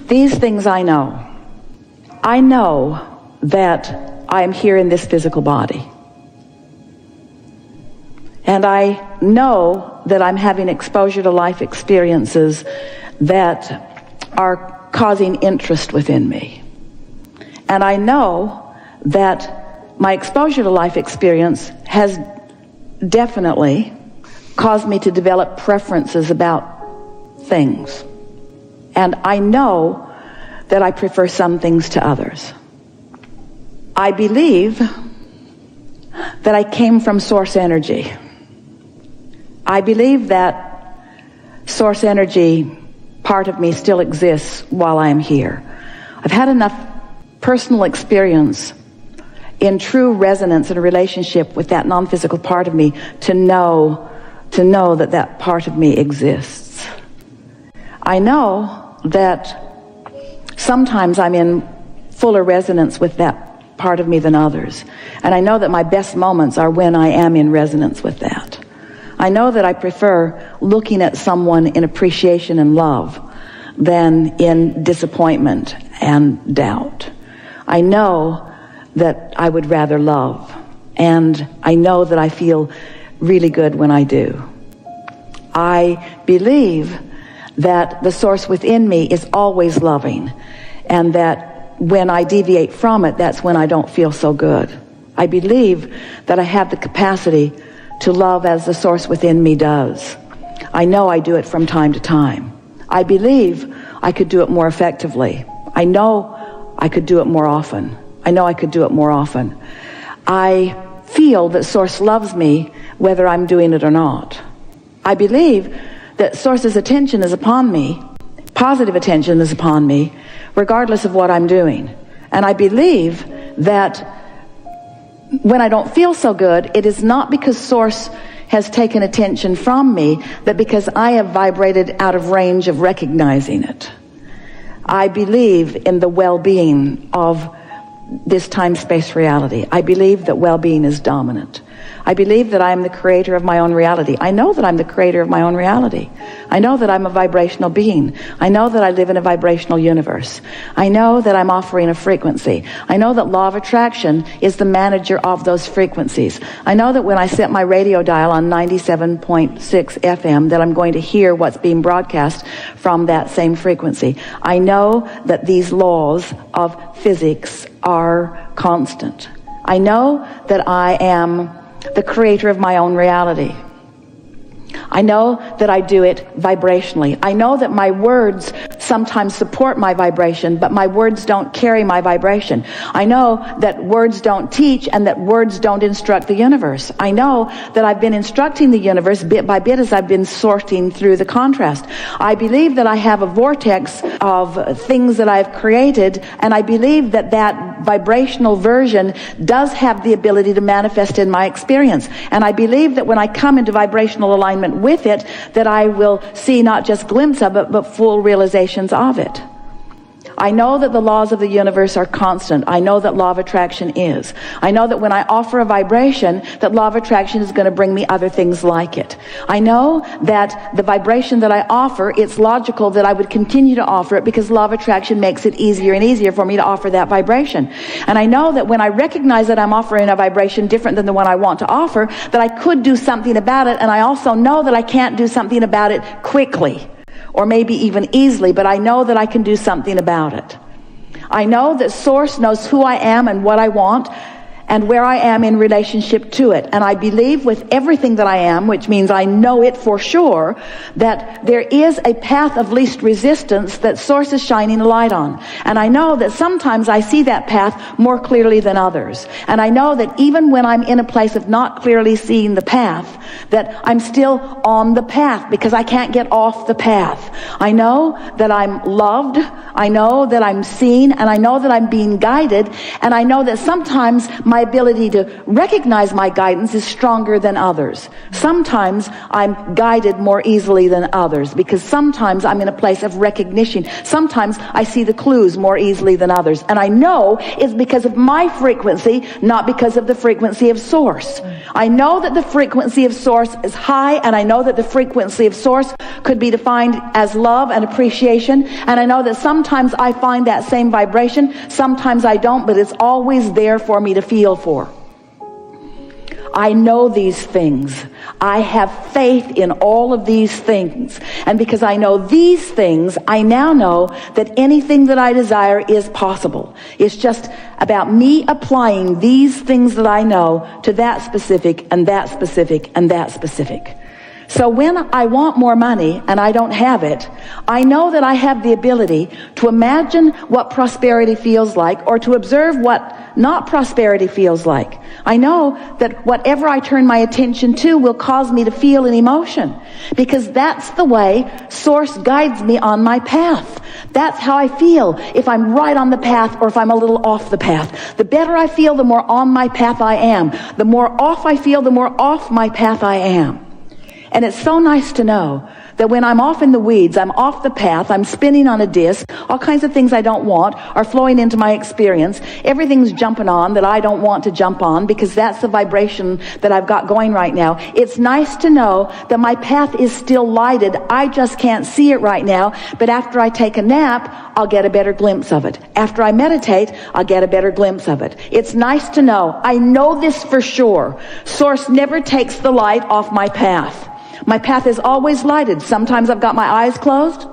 These things I know. I know that I am here in this physical body. And I know that I'm having exposure to life experiences that are causing interest within me. And I know that my exposure to life experience has definitely caused me to develop preferences about things. And I know that I prefer some things to others. I believe that I came from source energy. I believe that source energy, part of me, still exists while I am here. I've had enough personal experience in true resonance and relationship with that non-physical part of me to know that that part of me exists. I know that sometimes I'm in fuller resonance with that part of me than others. And I know that my best moments are when I am in resonance with that. I know that I prefer looking at someone in appreciation and love than in disappointment and doubt. I know that I would rather love, and I know that I feel really good when I do. I believe that the source within me is always loving, and that when I deviate from it, that's when I don't feel so good. I believe that I have the capacity to love as the source within me does. I know I do it from time to time. I believe I could do it more effectively. I know I could do it more often. I know I could do it more often. I feel that Source loves me whether I'm doing it or not. I believe that Source's attention is upon me, positive attention is upon me, regardless of what I'm doing. And I believe that when I don't feel so good, it is not because Source has taken attention from me, but because I have vibrated out of range of recognizing it. I believe in the well-being of this time-space reality. I believe that well-being is dominant. I believe that I am the creator of my own reality. I know that I'm the creator of my own reality. I know that I'm a vibrational being. I know that I live in a vibrational universe. I know that I'm offering a frequency. I know that law of attraction is the manager of those frequencies. I know that when I set my radio dial on 97.6 FM that I'm going to hear what's being broadcast from that same frequency. I know that these laws of physics are constant. I know that I am the creator of my own reality. I know that I do it vibrationally. I know that my words sometimes support my vibration, but my words don't carry my vibration. I know that words don't teach and that words don't instruct the universe. I know that I've been instructing the universe bit by bit as I've been sorting through the contrast. I believe that I have a vortex of things that I've created, and I believe that that vibrational version does have the ability to manifest in my experience. And I believe that when I come into vibrational alignment with it, that I will see not just glimpse of it, but full realizations of it. I know that the laws of the universe are constant. I know that law of attraction is. I know that when I offer a vibration, that law of attraction is going to bring me other things like it. I know that the vibration that I offer, it's logical that I would continue to offer it because law of attraction makes it easier and easier for me to offer that vibration. And I know that when I recognize that I'm offering a vibration different than the one I want to offer, that I could do something about it. And I also know that I can't do something about it quickly, or maybe even easily, but I know that I can do something about it. I know that Source knows who I am and what I want and where I am in relationship to it. And I believe with everything that I am, which means I know it for sure, that there is a path of least resistance that Source is shining a light on. And I know that sometimes I see that path more clearly than others. And I know that even when I'm in a place of not clearly seeing the path, that I'm still on the path because I can't get off the path. I know that I'm loved. I know that I'm seen, and I know that I'm being guided. And I know that sometimes my My ability to recognize my guidance is stronger than others. Sometimes I'm guided more easily than others because sometimes I'm in a place of recognition. Sometimes I see the clues more easily than others. And I know it's because of my frequency, not because of the frequency of source. I know that the frequency of source is high, and I know that the frequency of source could be defined as love and appreciation. And I know that sometimes I find that same vibration, sometimes I don't, but it's always there for me to feel for. I know these things. I have faith in all of these things. And because I know these things, I now know that anything that I desire is possible. It's just about me applying these things that I know to that specific and that specific and that specific. So when I want more money and I don't have it, I know that I have the ability to imagine what prosperity feels like, or to observe what not prosperity feels like. I know that whatever I turn my attention to will cause me to feel an emotion, because that's the way Source guides me on my path. That's how I feel if I'm right on the path or if I'm a little off the path. The better I feel, the more on my path I am. The more off I feel, the more off my path I am. And it's so nice to know that when I'm off in the weeds, I'm off the path, I'm spinning on a disc, all kinds of things I don't want are flowing into my experience. Everything's jumping on that I don't want to jump on, because that's the vibration that I've got going right now. It's nice to know that my path is still lighted. I just can't see it right now. But after I take a nap, I'll get a better glimpse of it. After I meditate, I'll get a better glimpse of it. It's nice to know. I know this for sure. Source never takes the light off my path. My path is always lighted. Sometimes I've got my eyes closed.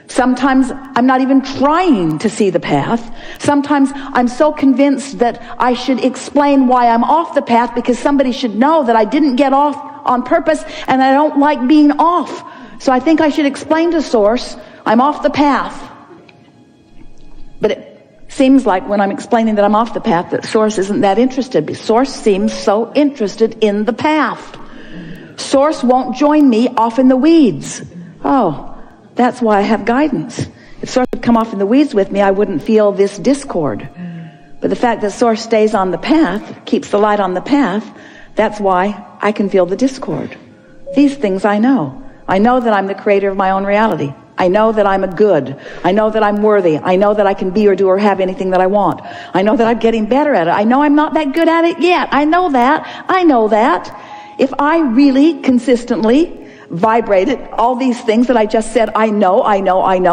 Sometimes I'm not even trying to see the path. Sometimes I'm so convinced that I should explain why I'm off the path, because somebody should know that I didn't get off on purpose and I don't like being off. So I think I should explain to Source I'm off the path. But it seems like when I'm explaining that I'm off the path, that Source isn't that interested. But Source seems so interested in the path. Source won't join me off in the weeds. Oh, that's why I have guidance. If Source would come off in the weeds with me, I wouldn't feel this discord. But the fact that Source stays on the path, keeps the light on the path, that's why I can feel the discord. These things I know. I know that I'm the creator of my own reality. I know that I'm a good. I know that I'm worthy. I know that I can be or do or have anything that I want. I know that I'm getting better at it. I know I'm not that good at it yet. I know that. I know that. If I really consistently vibrated all these things that I just said, I know,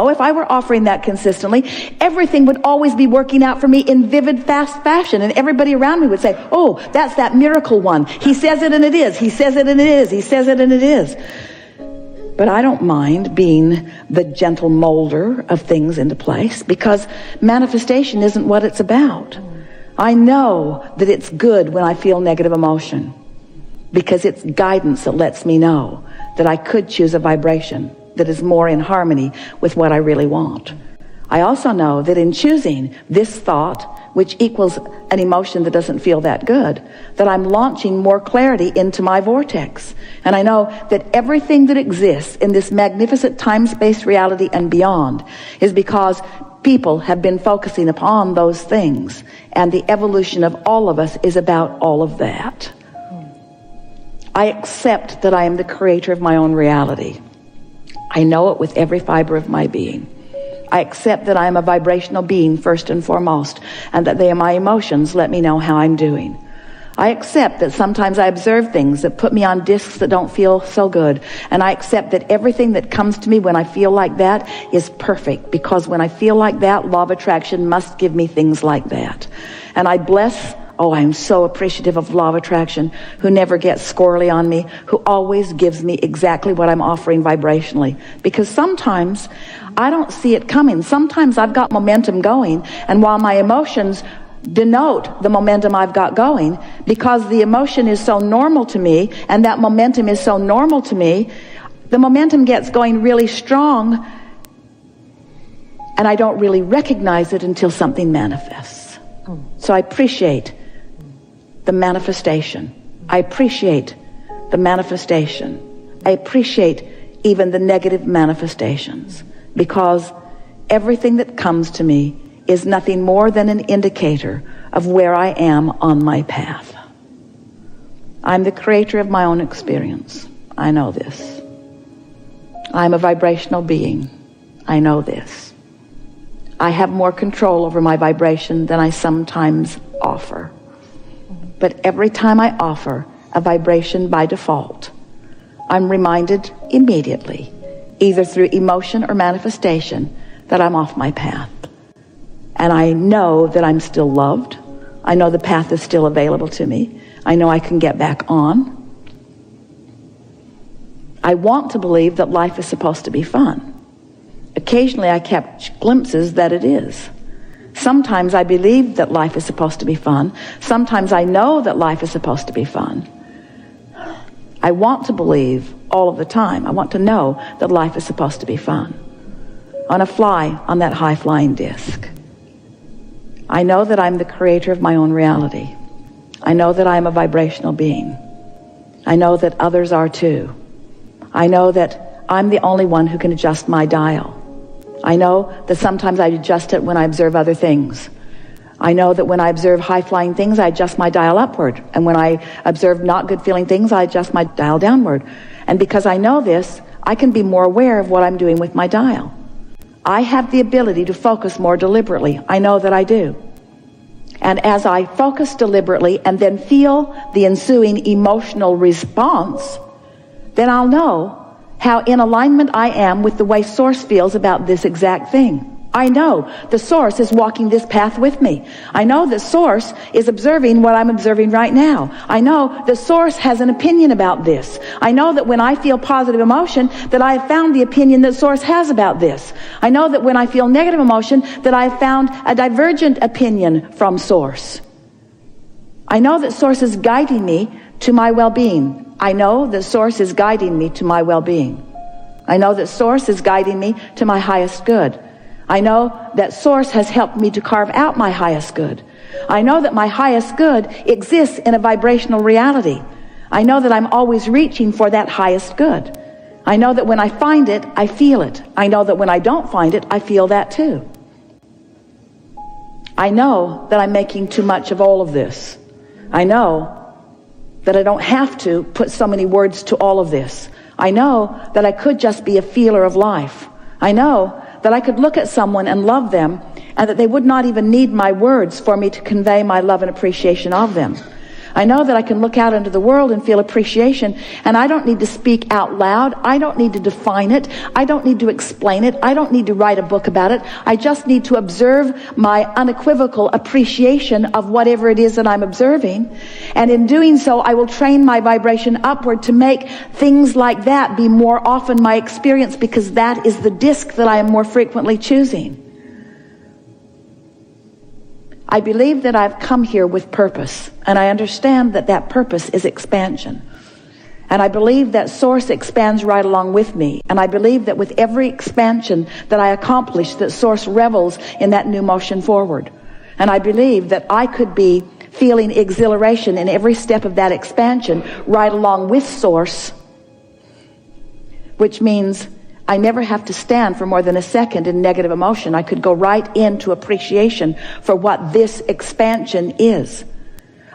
if I were offering that consistently, everything would always be working out for me in vivid, fast fashion. And everybody around me would say, oh, that's that miracle one. He says it and it is. He says it and it is. He says it and it is. But I don't mind being the gentle molder of things into place, because manifestation isn't what it's about. I know that it's good when I feel negative emotion, because it's guidance that lets me know that I could choose a vibration that is more in harmony with what I really want. I also know that in choosing this thought, which equals an emotion that doesn't feel that good, that I'm launching more clarity into my vortex. And I know that everything that exists in this magnificent time-space reality and beyond is because people have been focusing upon those things. And the evolution of all of us is about all of that. I accept that I am the creator of my own reality. I know it with every fiber of my being. I accept that I am a vibrational being first and foremost, and that they are my emotions let me know how I'm doing. I accept that sometimes I observe things that put me on discs that don't feel so good, and I accept that everything that comes to me when I feel like that is perfect, because when I feel like that, law of attraction must give me things like that. And I bless I'm so appreciative of law of attraction, who never gets squirrely on me, who always gives me exactly what I'm offering vibrationally. Because sometimes I don't see it coming. Sometimes I've got momentum going, and while my emotions denote the momentum I've got going, because the emotion is so normal to me, and that momentum is so normal to me, the momentum gets going really strong, and I don't really recognize it until something manifests. So I appreciate the manifestation. I appreciate the manifestation. I appreciate even the negative manifestations, because everything that comes to me is nothing more than an indicator of where I am on my path. I'm the creator of my own experience. I know this. I'm a vibrational being. I know this. I have more control over my vibration than I sometimes offer. But every time I offer a vibration by default, I'm reminded immediately, either through emotion or manifestation, that I'm off my path. And I know that I'm still loved. I know the path is still available to me. I know I can get back on. I want to believe that life is supposed to be fun. Occasionally I catch glimpses that it is. Sometimes I believe that life is supposed to be fun. Sometimes I know that life is supposed to be fun. I want to believe all of the time. I want to know that life is supposed to be fun. I want to fly on that high-flying disc. I know that I'm the creator of my own reality. I know that I am a vibrational being. I know that others are too. I know that I'm the only one who can adjust my dial. I know that sometimes I adjust it when I observe other things. I know that when I observe high-flying things, I adjust my dial upward. And when I observe not good-feeling things, I adjust my dial downward. And because I know this, I can be more aware of what I'm doing with my dial. I have the ability to focus more deliberately. I know that I do. And as I focus deliberately and then feel the ensuing emotional response, then I'll know how in alignment I am with the way Source feels about this exact thing. I know the Source is walking this path with me. I know that Source is observing what I'm observing right now. I know the Source has an opinion about this. I know that when I feel positive emotion, that I have found the opinion that Source has about this. I know that when I feel negative emotion, that I have found a divergent opinion from Source. I know that Source is guiding me to my well-being. I know that Source is guiding me to my well-being. I know that Source is guiding me to my highest good. I know that Source has helped me to carve out my highest good. I know that my highest good exists in a vibrational reality. I know that I'm always reaching for that highest good. I know that when I find it, I feel it. I know that when I don't find it, I feel that too. I know that I'm making too much of all of this. I know that I don't have to put so many words to all of this. I know that I could just be a feeler of life. I know that I could look at someone and love them, and that they would not even need my words for me to convey my love and appreciation of them. I know that I can look out into the world and feel appreciation, and I don't need to speak out loud. I don't need to define it. I don't need to explain it. I don't need to write a book about it. I just need to observe my unequivocal appreciation of whatever it is that I'm observing. And in doing so, I will train my vibration upward to make things like that be more often my experience, because that is the disc that I am more frequently choosing. I believe that I've come here with purpose, and I understand that that purpose is expansion. And I believe that Source expands right along with me. And I believe that with every expansion that I accomplish, that Source revels in that new motion forward. And I believe that I could be feeling exhilaration in every step of that expansion right along with Source, which means I never have to stand for more than a second in negative emotion. I could go right into appreciation for what this expansion is.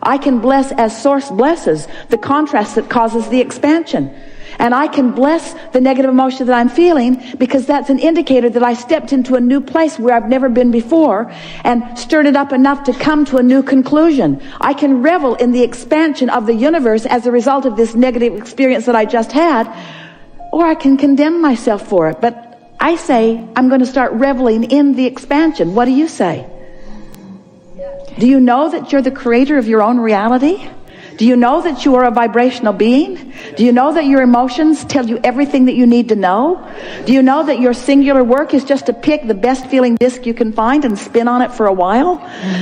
I can bless as Source blesses the contrast that causes the expansion. And I can bless the negative emotion that I'm feeling, because that's an indicator that I stepped into a new place where I've never been before and stirred it up enough to come to a new conclusion. I can revel in the expansion of the universe as a result of this negative experience that I just had, or I can condemn myself for it. But I say I'm going to start reveling in the expansion. What do you say? Do you know that you're the creator of your own reality? Do you know that you are a vibrational being? Do you know that your emotions tell you everything that you need to know? Do you know that your singular work is just to pick the best feeling disc you can find and spin on it for a while?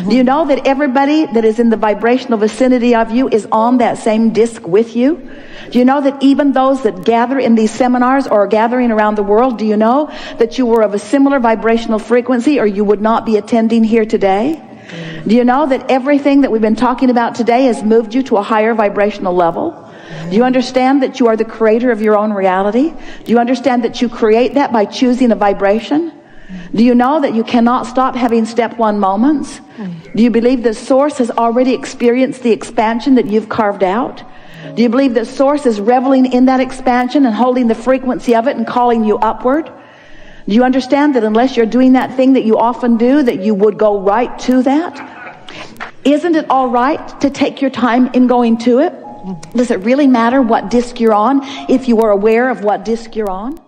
Do you know that everybody that is in the vibrational vicinity of you is on that same disc with you? Do you know that even those that gather in these seminars or are gathering around the world, do you know that you were of a similar vibrational frequency, or you would not be attending here today? Do you know that everything that we've been talking about today has moved you to a higher vibrational level? Do you understand that you are the creator of your own reality? Do you understand that you create that by choosing a vibration? Do you know that you cannot stop having step one moments? Do you believe that Source has already experienced the expansion that you've carved out? Do you believe that Source is reveling in that expansion and holding the frequency of it and calling you upward? Do you understand that unless you're doing that thing that you often do, that you would go right to that? Isn't it all right to take your time in going to it? Does it really matter what disc you're on if you are aware of what disc you're on?